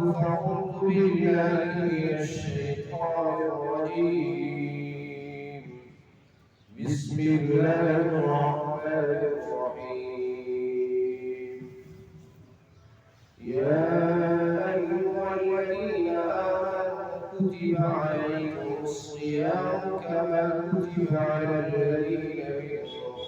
فأعوذ بالله من الشيطان الرجيم بسم الله الرحمن الرحيم يا أيها الذين آمنوا كتب عليكم الصيام كما كتب على الذين من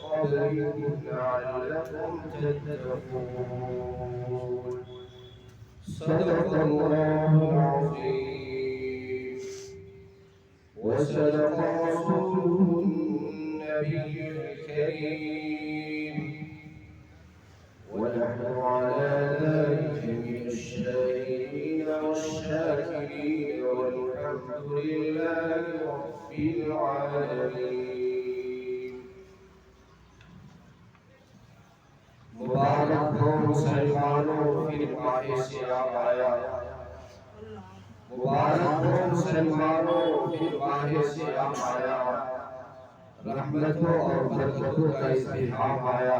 قبلكم لعلكم تتقون صدق الله العظيم وصدق رسوله النبي الكريم ونحن على ذلك من الشاهدين والشاكرين والحمد لله رب العالمين مبارک ہو مسلمانوں پھر ماہ سیام آیا مبارک ہو مسلمانوں پھر ماہ سیام آیا رحمتوں اور برکتوں کا ازدحام آیا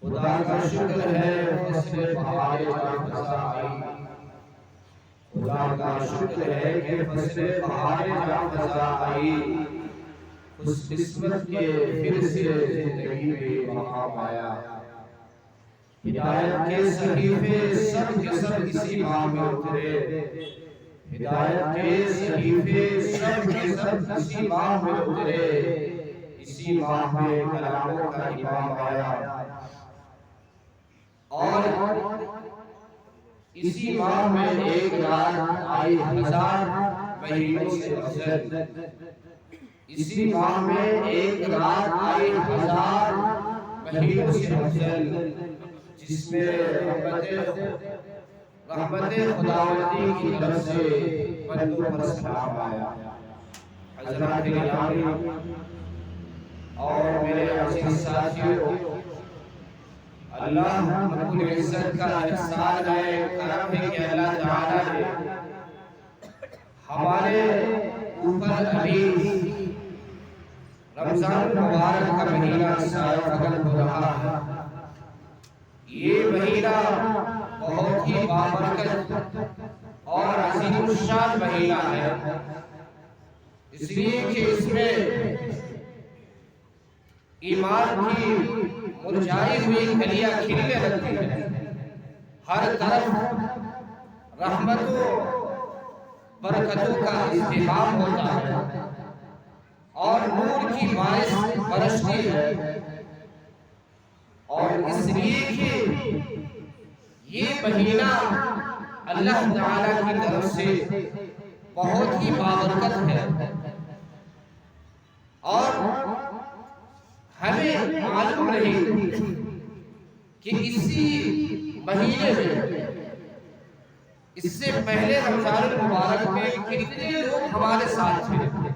خدا کا شکر ہے فصل بہار جاں فضا آئی خدا کا شکر ہے کہ فصل بہار جاں فضا آئی خوش قسمت کے پھر سے زندگی میں مقام آیا ہدایت کے صحیفے سب کے سب اسی ماہ میں اترے ہدایت کے صحیفے سب کے سب اسی ماہ میں اترے اسی ماہ میں کلاموں کا امام آیا اور اسی ماہ میں ایک رات آئی 1000 مہینوں سے افضل اسی ماہ میں ایک رات آئی 1000 مہینوں سے افضل جس میں رحمت خداوندی کی طرف سے بندوں پر سلام آیا حضرات گرامی اور میرے عزیز ساتھیوں اللہ رب العزت کا احسان ہے کرم ہے کہ اللہ تعالیٰ نے ہمارے اوپر ابھی رمضان المبارک کا مہینہ سایہ فگن ہو رہا ہے یہ مہینہ بہت ہی بابرکت اور عظیم الشان مہینہ ہے اس لیے کہ اس میں ایمان کی مرجھائی ہوئی کلیاں کھلنے لگتی ہیں ہر طرف رحمتوں برکتوں کا ازدحام ہوتا ہے اور نور کی بارش برستی ہے اور اس لیے کہ یہ مہینہ اللہ تعالیٰ کی طرف سے بہت ہی بابرکت ہے اور ہمیں معلوم نہیں کہ اسی مہینے میں اس سے پہلے رمضان المبارک میں کتنے لوگ ہمارے ساتھ تھے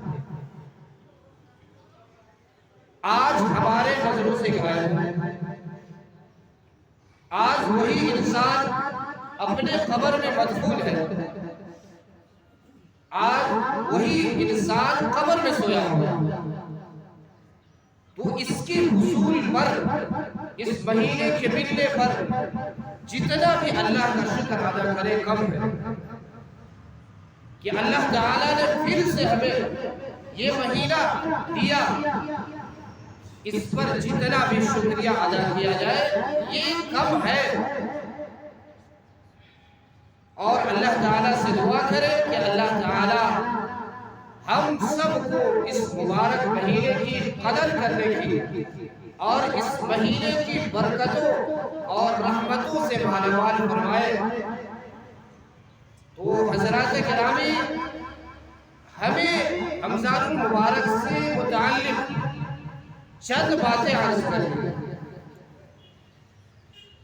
آج ہمارے نظروں سے غائب ہیں آج وہی انسان اپنے قبر میں مدفون ہے آج وہی انسان قبر میں سویا ہوا تو اس کے حصول پر اس مہینے کے ملنے پر جتنا بھی اللہ کا شکر ادا کرے کم ہے کہ اللہ تعالیٰ نے پھر سے ہمیں یہ مہینہ دیا اس پر جتنا بھی شکریہ ادا کیا جائے یہ کم ہے اور اللہ تعالیٰ سے دعا کرے کہ اللہ تعالیٰ ہم سب کو اس مبارک مہینے کی قدر کرنے کی اور اس مہینے کی برکتوں اور رحمتوں سے مالامال فرمائے تو حضرات گرامی ہمیں رمضان المبارک سے متعلق چند باتیں عرض کریں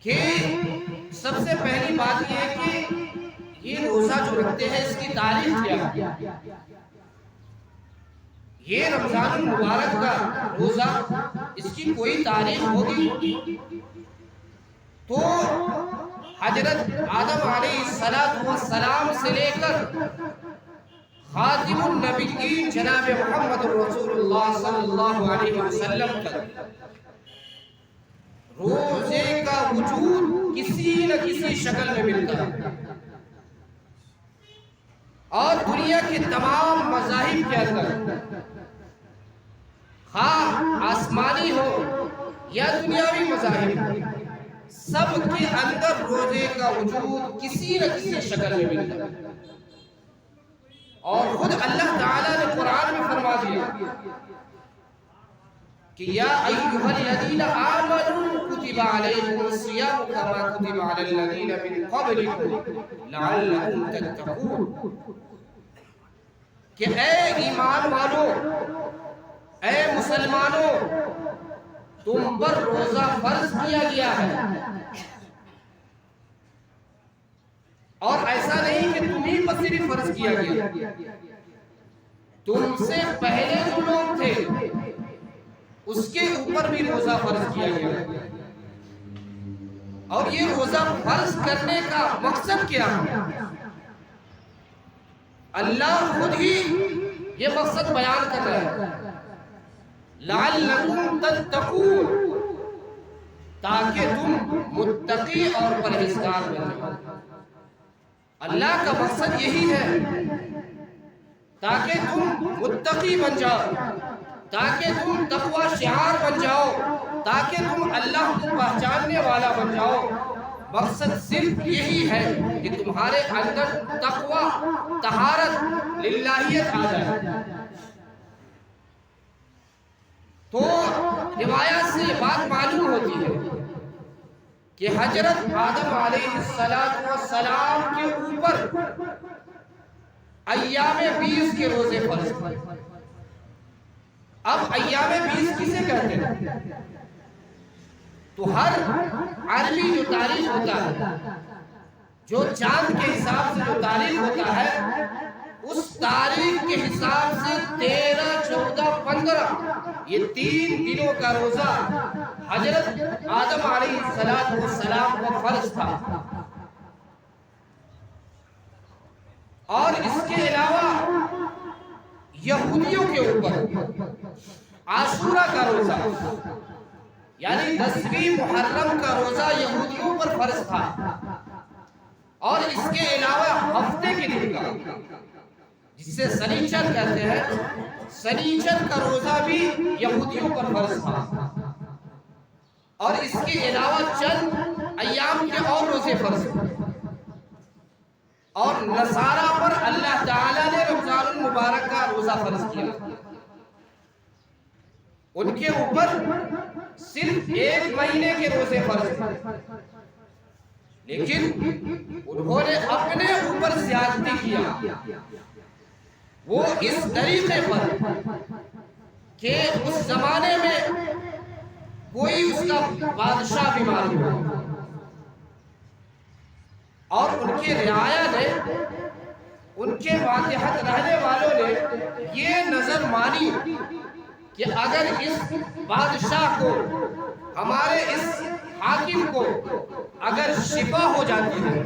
کہ سب سے پہلی بات یہ ہے کہ یہ روزہ جو رکھتے ہیں اس کی تاریخ کیا ہے یہ رمضان المبارک کا روزہ اس کی کوئی تاریخ ہوگی تو حضرت آدم علیہ السلام سے لے کر خاتم النبیین جناب محمد رسول اللہ صلی اللہ علیہ وسلم تک روزے کا وجود کسی نہ کسی شکل میں ملتا ہے، اور دنیا کے تمام مذاہب کے اندر، خواہ آسمانی ہو یا دنیاوی مذاہب، سب کے اندر روزے کا وجود کسی نہ کسی شکل میں ملتا ہے۔ اور خود اللہ تعالیٰ نے قرآن میں فرما دیا کہ یا ایھا الذین آمنوا کتب علیکم الصیام کما کتب علی الذین من قبلکم لعلکم تتقون، کہ اے ایمان والو، اے مسلمانوں، تم پر روزہ فرض کیا گیا ہے، اور ایسا نہیں کہ تمہیں پر صرف فرض کیا گیا، تم سے پہلے جو لوگ تھے اس کے اوپر بھی روزہ فرض کیا گیا۔ اور یہ روزہ فرض کرنے کا مقصد کیا ہے؟ اللہ خود ہی یہ مقصد بیان کر رہا ہے، لعلکم تتقون، تاکہ تم متقی اور پرہیزگار بن جاؤ۔ اللہ کا مقصد یہی ہے، تاکہ تم متقی بن جاؤ، تاکہ تم تقوی شعار بن جاؤ، تاکہ تم اللہ کو پہچاننے والا بن جاؤ۔ مقصد صرف یہی ہے کہ تمہارے اندر تقوی، طہارت، للہیت آ جائے۔ تو روایات سے یہ بات معلوم ہوتی ہے کہ حضرت آدم علیہ السلام کے اوپر ایام 20 کے روزے فرض تھے۔ اب ایام 20 کسے کہتے ہیں؟ تو ہر عربی جو تاریخ ہوتا ہے، جو چاند کے حساب سے جو تاریخ ہوتا ہے، اس تاریخ کے حساب سے 13، 14، 15 یہ 3 دنوں کا روزہ حضرت آدم علیہ السلام کو فرض تھا۔ اور اس کے علاوہ یہودیوں کے اوپر عاشورہ کا روزہ، یعنی 10ویں محرم کا روزہ یہودیوں پر فرض تھا۔ اور اس کے علاوہ ہفتے کے دن کا، جسے سنیچر کہتے ہیں، سنیچر کا روزہ بھی یہودیوں پر فرض تھا۔ اور اس کے علاوہ چند ایام کے اور روزے فرض تھے۔ اور نصارہ پر اللہ تعالیٰ نے رمضان المبارک کا روزہ فرض کیا، ان کے اوپر صرف 1 مہینے کے روزے فرض تھے، لیکن انہوں نے اپنے اوپر زیادتی کیا۔ وہ اس طریقے پر کہ اس زمانے میں کوئی اس کا بادشاہ بیمار ہوا، اور ان کے رعایا نے، ان کے ماتحت رہنے والوں نے یہ نظر مانی کہ اگر اس بادشاہ کو، ہمارے اس حاکم کو اگر شفا ہو جاتی ہے،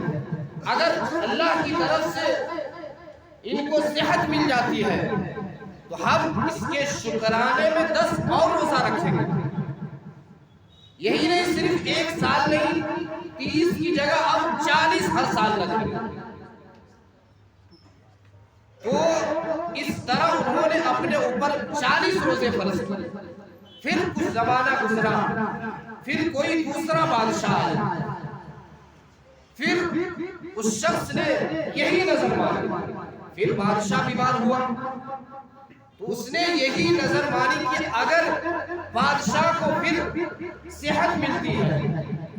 اگر اللہ کی طرف سے ان کو صحت مل جاتی ہے، تو ہم اس کے شکرانے میں 10 اور روزہ رکھیں گے۔ یہی نہیں، صرف 1 سال نہیں، 30 کی جگہ اب 40 ہر سال رکھیں گے۔ تو اس طرح انہوں نے اپنے اوپر 40 روزے فرض کیے۔ پھر کچھ زمانہ گزرا، پھر کوئی دوسرا بادشاہ آیا، پھر اس شخص نے یہی نظر مانی، پھر بادشاہ بیمار ہوا، تو اس نے یہی نظر مانی کہ اگر بادشاہ کو پھر صحت ملتی ہے،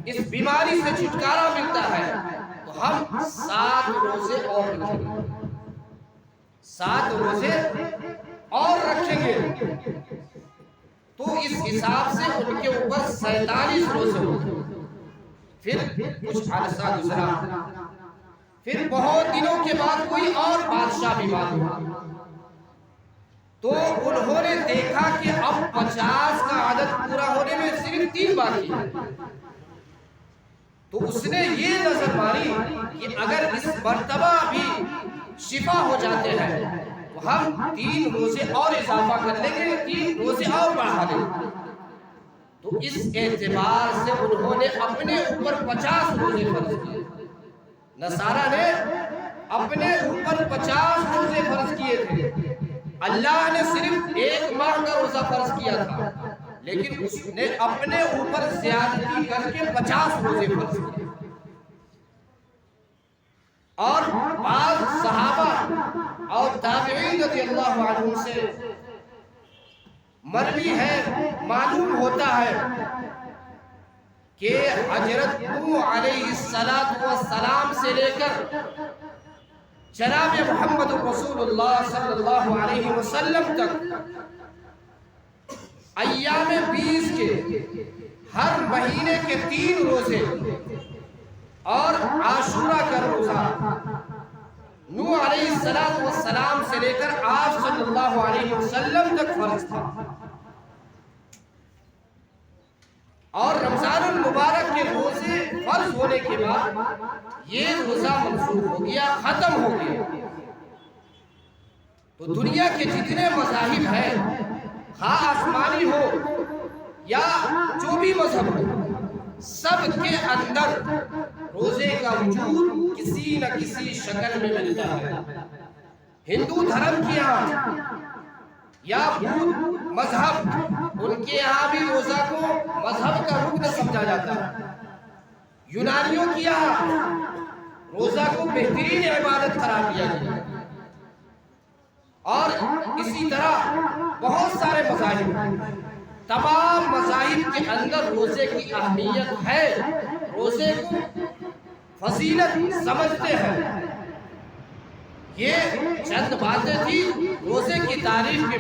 اس بیماری سے چھٹکارا ملتا ہے، تو ہم 7 روزے اور رکھیں گے، 7 روزے اور رکھیں گے۔ تو اس حساب سے ان کے اوپر 47 روزے ہوتے۔ پھر کچھ عرصہ گزرا، پھر بہت دنوں کے بعد کوئی اور بادشاہ بیمار ہوا، تو انہوں نے دیکھا کہ اب 50 کا عدد پورا ہونے میں صرف 3 باقی ہے۔ تو اس نے یہ نظر مانی کہ اگر اس مرتبہ بھی شفا ہو جاتے ہیں تو ہم 3 روزے اور اضافہ کر لیں گے، 3 روزے اور بڑھا لیں گے۔ تو اس اعتبار سے انہوں نے اپنے اوپر 50 روزے فرض کیے. نصارہ نے اپنے اوپر 50 روزے فرض کیے تھے. اللہ نے صرف 1 ماہ کا روزہ فرض کیا تھا، لیکن اس نے اپنے اوپر زیادتی کر کے 50 روزے فرض کیے. اور بعض صحابہ اور تابعین رضی اللہ عنہم سے مروی ہے، معلوم ہوتا ہے کہ حضرت نوح علیہ السلام سے لے کر جناب محمد رسول اللہ صلی اللہ علیہ وسلم تک ایام 20 کے ہر مہینے کے 3 روزے اور عاشورہ کا روزہ نوح علیہ السلام سے لے کر آپ صلی اللہ علیہ وسلم تک فرض تھا. اور رمضان المبارک کے روزے فرض ہونے کے بعد یہ روزہ منسوخ ہو گیا، ختم ہو گیا. تو دنیا کے جتنے مذاہب ہیں، خواہ آسمانی ہو یا جو بھی مذہب ہو، سب کے اندر روزے کا وجود کسی نہ کسی شکل میں ملتا ہے. ہندو دھرم کے یہاں یا بدھ مذہب، ان کے یہاں بھی روزہ کو مذہب کا رکن سمجھا جاتا ہے. یونانیوں کے یہاں روزہ کو بہترین عبادت قرار دیا گیا. اور اسی طرح بہت سارے مذاہب، تمام مذاہب کے اندر روزے کی اہمیت ہے، روزے کو فضیلت سمجھتے ہیں. یہ چند باتیں تھی روزے کی تعریف کے